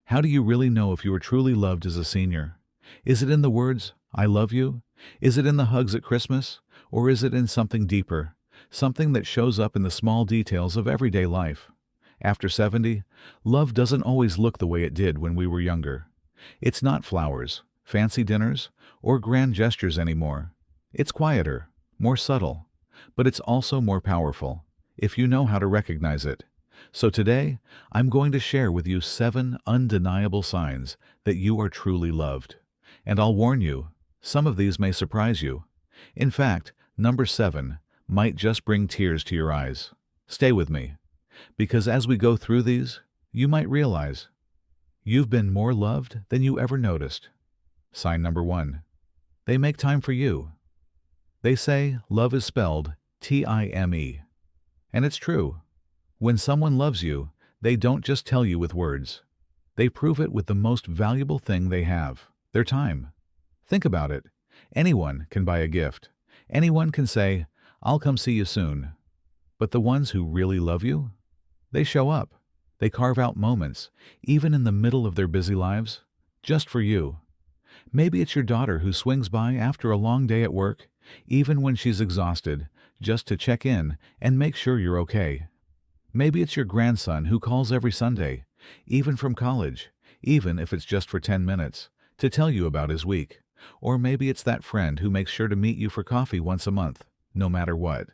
How do you really know if you are truly loved as a senior? Is it in the words, I love you? Is it in the hugs at Christmas? Or is it in something deeper, something that shows up in the small details of everyday life? After 70, love doesn't always look the way it did when we were younger. It's not flowers, fancy dinners, or grand gestures anymore. It's quieter, more subtle, but it's also more powerful, if you know how to recognize it. So today, I'm going to share with you 7 undeniable signs that you are truly loved. And I'll warn you, some of these may surprise you. In fact, number 7 might just bring tears to your eyes. Stay with me, because as we go through these, you might realize you've been more loved than you ever noticed. Sign number 1. They make time for you. They say love is spelled T-I-M-E. And it's true. When someone loves you, they don't just tell you with words. They prove it with the most valuable thing they have, their time. Think about it. Anyone can buy a gift. Anyone can say, I'll come see you soon. But the ones who really love you? They show up. They carve out moments, even in the middle of their busy lives, just for you. Maybe it's your daughter who swings by after a long day at work, even when she's exhausted, just to check in and make sure you're okay. Maybe it's your grandson who calls every Sunday, even from college, even if it's just for 10 minutes, to tell you about his week. Or maybe it's that friend who makes sure to meet you for coffee once a month, no matter what.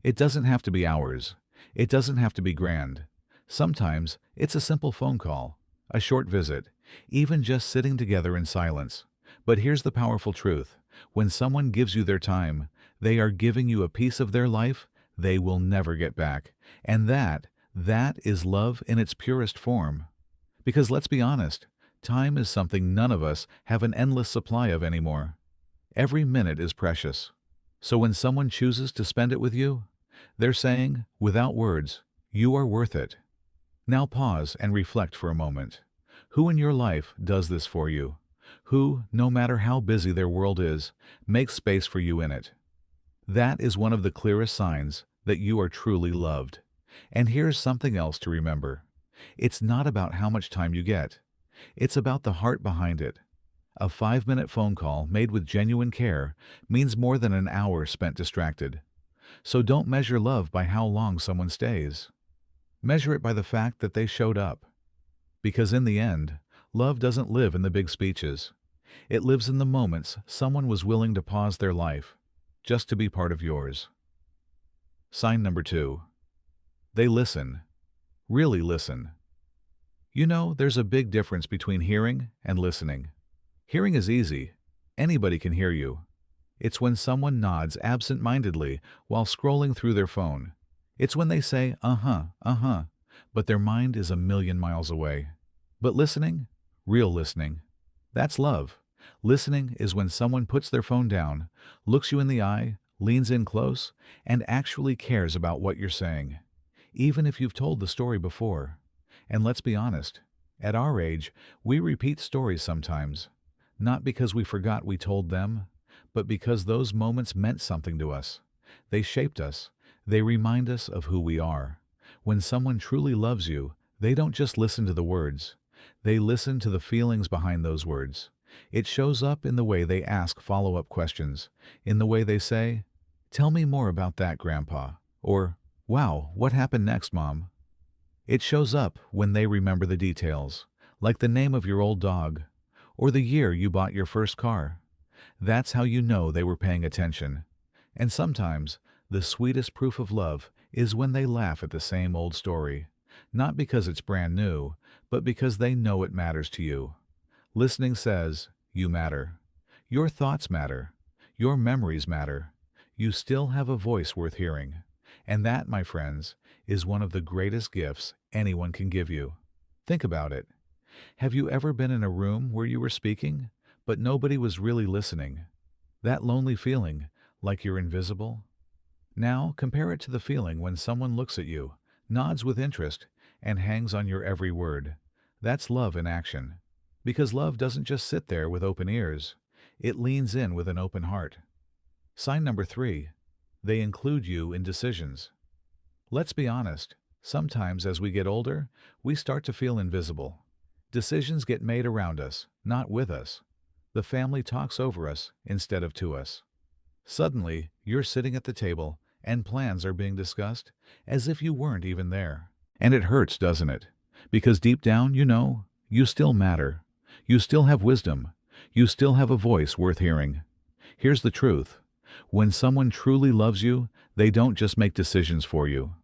It doesn't have to be hours. It doesn't have to be grand. Sometimes it's a simple phone call, a short visit, even just sitting together in silence. But here's the powerful truth. When someone gives you their time, they are giving you a piece of their life they will never get back. And that is love in its purest form. Because let's be honest, time is something none of us have an endless supply of anymore. Every minute is precious. So when someone chooses to spend it with you, they're saying, without words, you are worth it. Now pause and reflect for a moment. Who in your life does this for you? Who, no matter how busy their world is, makes space for you in it? That is one of the clearest signs that you are truly loved. And here's something else to remember. It's not about how much time you get. It's about the heart behind it. A 5-minute phone call made with genuine care means more than an hour spent distracted. So don't measure love by how long someone stays. Measure it by the fact that they showed up. Because in the end, love doesn't live in the big speeches. It lives in the moments someone was willing to pause their life just to be part of yours. Sign number 2. They listen. Really listen. You know, there's a big difference between hearing and listening. Hearing is easy. Anybody can hear you. It's when someone nods absent-mindedly while scrolling through their phone. It's when they say, uh-huh, but their mind is a million miles away. But listening, real listening, that's love. Listening is when someone puts their phone down, looks you in the eye, leans in close, and actually cares about what you're saying, even if you've told the story before. And let's be honest, at our age, we repeat stories sometimes, not because we forgot we told them, but because those moments meant something to us. They shaped us. They remind us of who we are. When someone truly loves you, they don't just listen to the words. They listen to the feelings behind those words. It shows up in the way they ask follow-up questions, in the way they say, tell me more about that, Grandpa, or, wow, what happened next, Mom? It shows up when they remember the details, like the name of your old dog, or the year you bought your first car. That's how you know they were paying attention. And sometimes, the sweetest proof of love is when they laugh at the same old story, not because it's brand new, but because they know it matters to you. Listening says, you matter. Your thoughts matter. Your memories matter. You still have a voice worth hearing. And that, my friends, is one of the greatest gifts anyone can give you. Think about it. Have you ever been in a room where you were speaking, but nobody was really listening? That lonely feeling, like you're invisible? Now compare it to the feeling when someone looks at you, nods with interest, and hangs on your every word. That's love in action. Because love doesn't just sit there with open ears. It leans in with an open heart. Sign number 3. They include you in decisions. Let's be honest. Sometimes as we get older, we start to feel invisible. Decisions get made around us, not with us. The family talks over us instead of to us. Suddenly, you're sitting at the table and plans are being discussed as if you weren't even there. And it hurts, doesn't it? Because deep down, you know, you still matter. You still have wisdom. You still have a voice worth hearing. Here's the truth. When someone truly loves you, they don't just make decisions for you.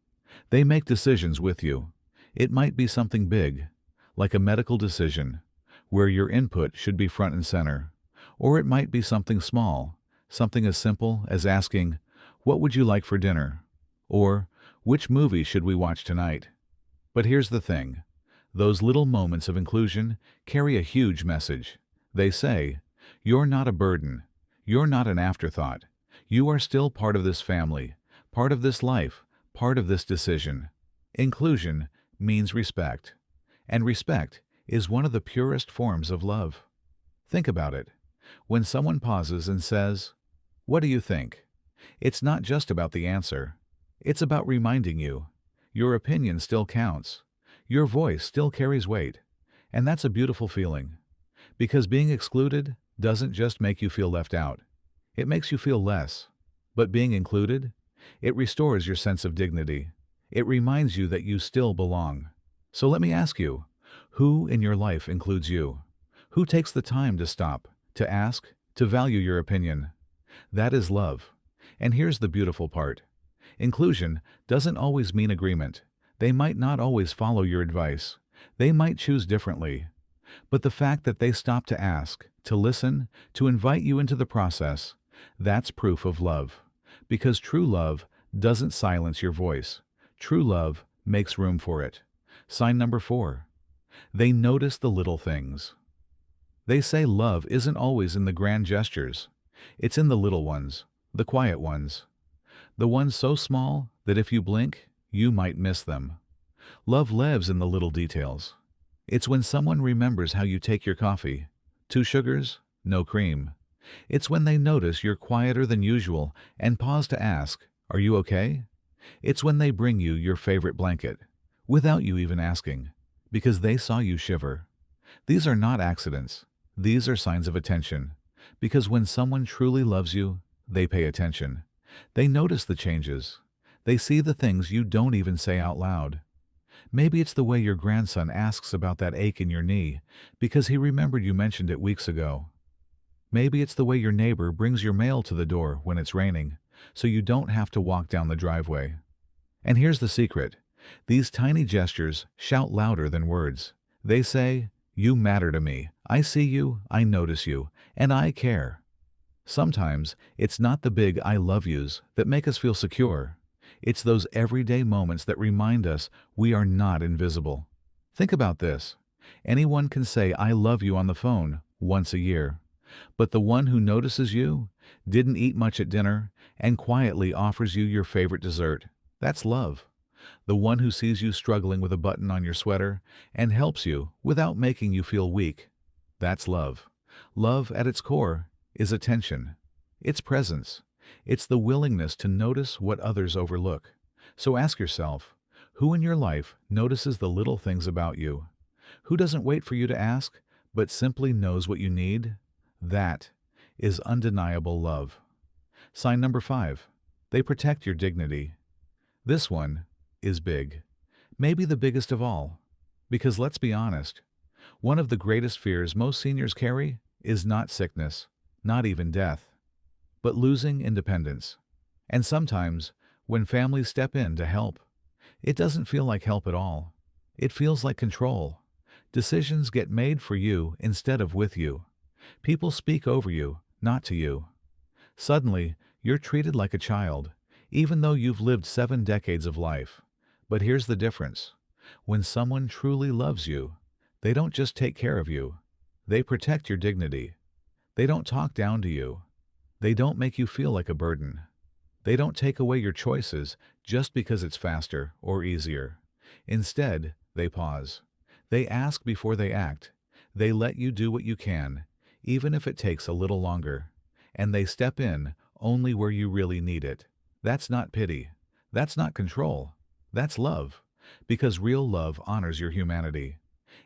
They make decisions with you. It might be something big, like a medical decision, where your input should be front and center. Or it might be something small, something as simple as asking, "What would you like for dinner?" Or, "Which movie should we watch tonight?" But here's the thing. Those little moments of inclusion carry a huge message. They say, "You're not a burden. You're not an afterthought. You are still part of this family, part of this life, part of this decision." Inclusion means respect. And respect is one of the purest forms of love. Think about it. When someone pauses and says, "What do you think?" It's not just about the answer. It's about reminding you. Your opinion still counts. Your voice still carries weight. And that's a beautiful feeling. Because being excluded doesn't just make you feel left out. It makes you feel less. But being included, it restores your sense of dignity. It reminds you that you still belong. So let me ask you, who in your life includes you? Who takes the time to stop, to ask, to value your opinion? That is love. And here's the beautiful part. Inclusion doesn't always mean agreement. They might not always follow your advice. They might choose differently. But the fact that they stop to ask, to listen, to invite you into the process, that's proof of love. Because true love doesn't silence your voice. True love makes room for it. Sign number 4. They notice the little things. They say love isn't always in the grand gestures. It's in the little ones, the quiet ones. The ones so small that if you blink, you might miss them. Love lives in the little details. It's when someone remembers how you take your coffee. 2 sugars, no cream. It's when they notice you're quieter than usual and pause to ask, "Are you okay?" It's when they bring you your favorite blanket, without you even asking, because they saw you shiver. These are not accidents. These are signs of attention. Because when someone truly loves you, they pay attention. They notice the changes. They see the things you don't even say out loud. Maybe it's the way your grandson asks about that ache in your knee because he remembered you mentioned it weeks ago. Maybe it's the way your neighbor brings your mail to the door when it's raining, so you don't have to walk down the driveway. And here's the secret. These tiny gestures shout louder than words. They say, "You matter to me. I see you, I notice you, and I care." Sometimes it's not the big "I love yous" that make us feel secure. It's those everyday moments that remind us we are not invisible. Think about this. Anyone can say "I love you" on the phone once a year. But the one who notices you, didn't eat much at dinner, and quietly offers you your favorite dessert, that's love. The one who sees you struggling with a button on your sweater and helps you without making you feel weak, that's love. Love, at its core, is attention. It's presence. It's the willingness to notice what others overlook. So ask yourself, who in your life notices the little things about you? Who doesn't wait for you to ask, but simply knows what you need? That is undeniable love. Sign number 5. They protect your dignity. This one is big. Maybe the biggest of all. Because let's be honest, one of the greatest fears most seniors carry is not sickness, not even death, but losing independence. And sometimes, when families step in to help, it doesn't feel like help at all. It feels like control. Decisions get made for you instead of with you. People speak over you, not to you. Suddenly, you're treated like a child, even though you've lived 7 decades of life. But here's the difference. When someone truly loves you, they don't just take care of you. They protect your dignity. They don't talk down to you. They don't make you feel like a burden. They don't take away your choices just because it's faster or easier. Instead, they pause. They ask before they act. They let you do what you can, even if it takes a little longer. And they step in only where you really need it. That's not pity. That's not control. That's love. Because real love honors your humanity.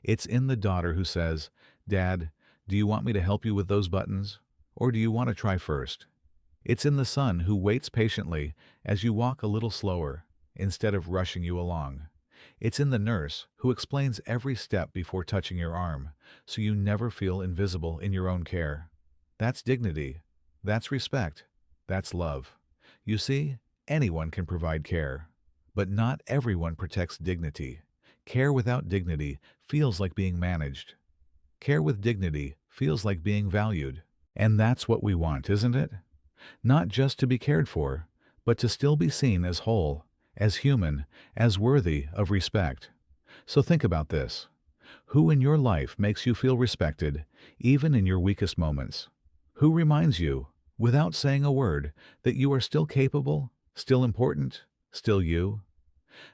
It's in the daughter who says, "Dad, do you want me to help you with those buttons? Or do you want to try first?" It's in the son who waits patiently as you walk a little slower instead of rushing you along. It's in the nurse who explains every step before touching your arm, so you never feel invisible in your own care. That's dignity. That's respect. That's love. You see, anyone can provide care, but not everyone protects dignity. Care without dignity feels like being managed. Care with dignity feels like being valued. And that's what we want, isn't it? Not just to be cared for, but to still be seen as whole, as human, as worthy of respect. So think about this. Who in your life makes you feel respected, even in your weakest moments? Who reminds you, without saying a word, that you are still capable, still important, still you?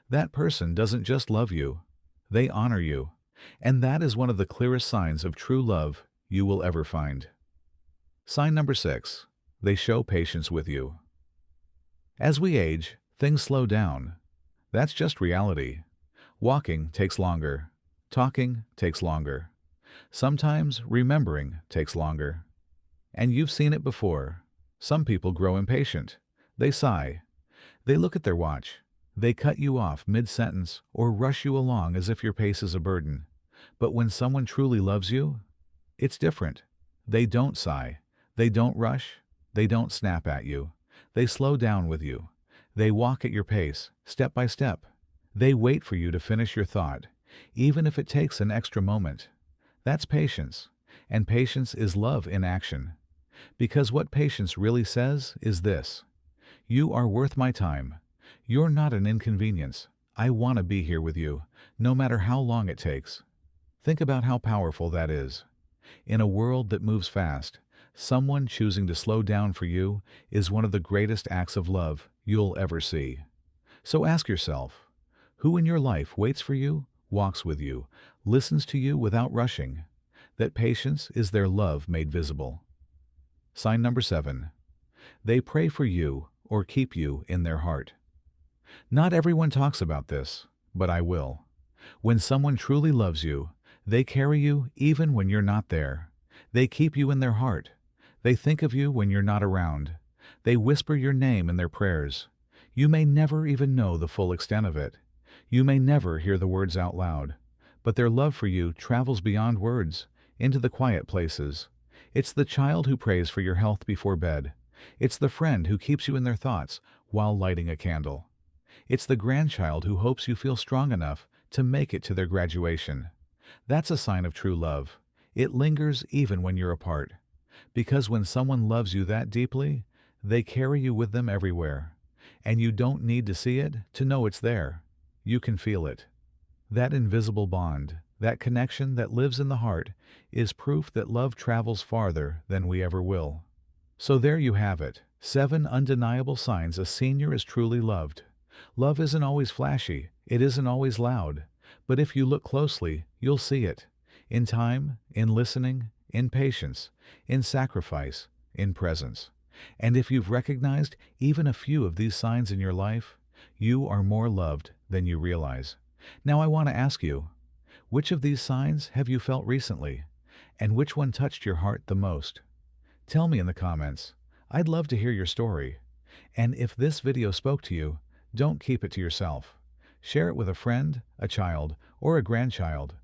That person doesn't just love you, they honor you. And that is one of the clearest signs of true love you will ever find. Sign number 6. They show patience with you. As we age, things slow down. That's just reality. Walking takes longer. Talking takes longer. Sometimes remembering takes longer. And you've seen it before. Some people grow impatient. They sigh. They look at their watch. They cut you off mid-sentence or rush you along as if your pace is a burden. But when someone truly loves you, it's different. They don't sigh. They don't rush. They don't snap at you. They slow down with you. They walk at your pace, step by step. They wait for you to finish your thought, even if it takes an extra moment. That's patience, and patience is love in action. Because what patience really says is this: you are worth my time. You're not an inconvenience. I want to be here with you, no matter how long it takes. Think about how powerful that is. In a world that moves fast, someone choosing to slow down for you is one of the greatest acts of love you'll ever see. So ask yourself, who in your life waits for you, walks with you, listens to you without rushing? That patience is their love made visible. Sign number 7. They pray for you or keep you in their heart. Not everyone talks about this, but I will. When someone truly loves you, they carry you even when you're not there. They keep you in their heart. They think of you when you're not around. They whisper your name in their prayers. You may never even know the full extent of it. You may never hear the words out loud. But their love for you travels beyond words, into the quiet places. It's the child who prays for your health before bed. It's the friend who keeps you in their thoughts while lighting a candle. It's the grandchild who hopes you feel strong enough to make it to their graduation. That's a sign of true love. It lingers even when you're apart. Because when someone loves you that deeply, they carry you with them everywhere. And you don't need to see it to know it's there. You can feel it. That invisible bond, that connection that lives in the heart, is proof that love travels farther than we ever will. So there you have it, 7 undeniable signs a senior is truly loved. Love isn't always flashy, it isn't always loud, but if you look closely, you'll see it. In time, in listening, in patience, in sacrifice, in presence. And if you've recognized even a few of these signs in your life, you are more loved than you realize. Now I want to ask you, which of these signs have you felt recently? And which one touched your heart the most? Tell me in the comments. I'd love to hear your story. And if this video spoke to you, don't keep it to yourself. Share it with a friend, a child, or a grandchild.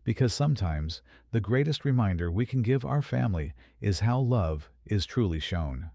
Because sometimes the greatest reminder we can give our family is how love is truly shown.